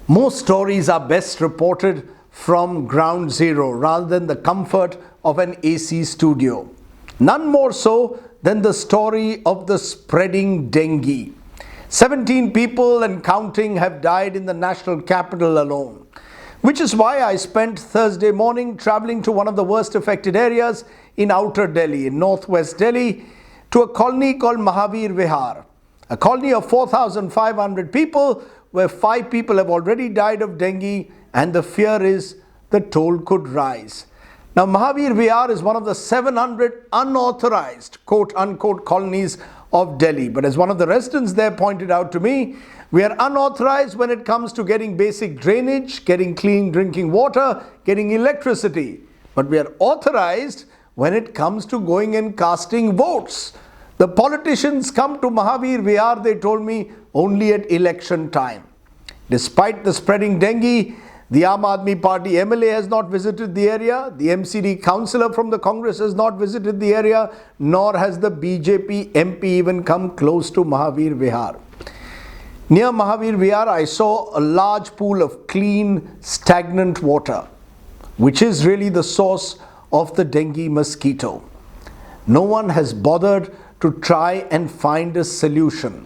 Most stories are best reported from ground zero rather than the comfort of an AC studio. None more so than the story of the spreading dengue. 17 people and counting have died in the national capital alone, which is why I spent Thursday morning traveling to one of the worst affected areas in outer Delhi, in northwest Delhi, to a colony called Mahavir Vihar, a colony of 4,500 people where 5 people have already died of dengue, and the fear is the toll could rise. Now, Mahavir Vihar is one of the 700 unauthorized quote-unquote colonies of Delhi. But as one of the residents there pointed out to me, we are unauthorized when it comes to getting basic drainage, getting clean drinking water, getting electricity. But we are authorized when it comes to going and casting votes. The politicians come to Mahavir Vihar, they told me, only at election time. Despite the spreading dengue, the Aam Aadmi Party MLA has not visited the area, the MCD councillor from the Congress has not visited the area, nor has the BJP MP even come close to Mahavir Vihar. Near Mahavir Vihar, I saw a large pool of clean, stagnant water, which is really the source of the dengue mosquito. No one has bothered to try and find a solution.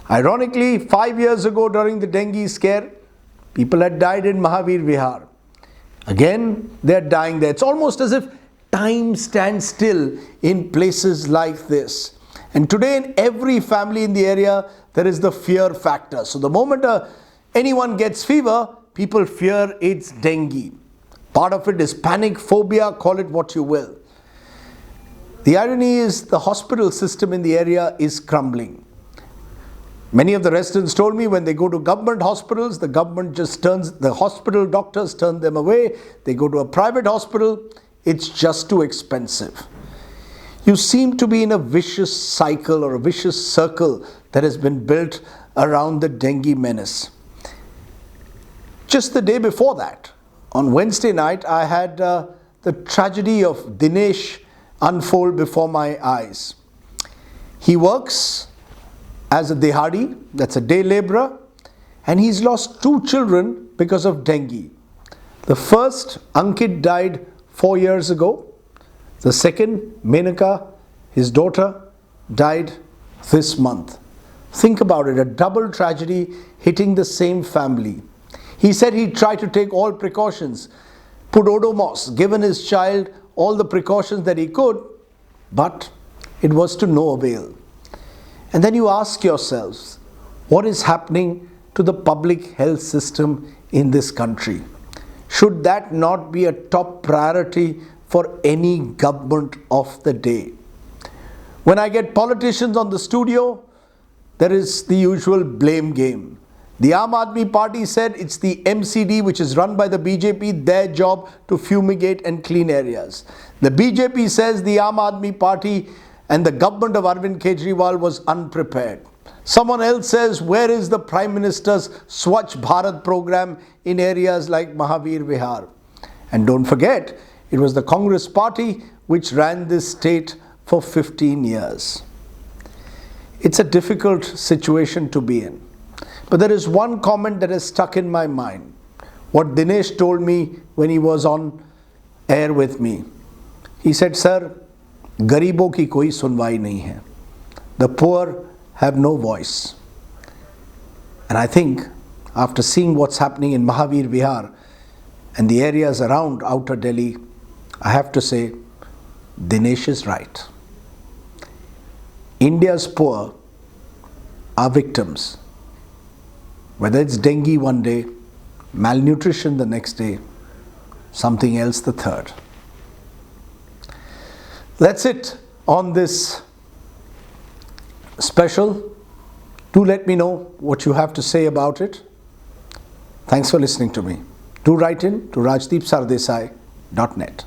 Ironically, 5 years ago during the dengue scare, people had died in Mahavir Vihar. Again, they're dying there. It's almost as if time stands still in places like this. And today in every family in the area, there is the fear factor. So the moment anyone gets fever, people fear it's dengue. Part of it is panic, phobia, call it what you will. The irony is the hospital system in the area is crumbling. Many of the residents told me when they go to government hospitals, the government just the hospital doctors turn them away. They go to a private hospital, it's just too expensive. You seem to be in a vicious cycle or a vicious circle that has been built around the dengue menace. Just the day before that, on Wednesday night, I had the tragedy of Dinesh unfold before my eyes. He works as a dehadi, that's a day laborer, and he's lost 2 children because of dengue. The first, Ankit, died 4 years ago. The second, Menaka, his daughter, died this month. Think about it, a double tragedy hitting the same family. He said he tried to take all precautions, put Odomos, given his child all the precautions that he could, but it was to no avail. And then you ask yourselves, what is happening to the public health system in this country? Should that not be a top priority for any government of the day? When I get politicians on the studio, there is the usual blame game. The Aam Aadmi Party said it's the MCD, which is run by the BJP, their job to fumigate and clean areas. The BJP says the Aam Aadmi Party and the government of Arvind Kejriwal was unprepared. Someone else says, where is the Prime Minister's Swachh Bharat program in areas like Mahavir Vihar? And don't forget, it was the Congress party which ran this state for 15 years. It's a difficult situation to be in. But there is one comment that has stuck in my mind. What Dinesh told me when he was on air with me. He said, sir, गरीबों की कोई सुनवाई नहीं है. The poor have no voice. And I think after seeing what's happening in Mahavir Vihar and the areas around outer Delhi, I have to say Dinesh is right. India's poor are victims. Whether it's dengue one day, malnutrition the next day, something else the third. That's it on this special. Do let me know what you have to say about it. Thanks for listening to me. Do write in to rajdeepsardesai.net.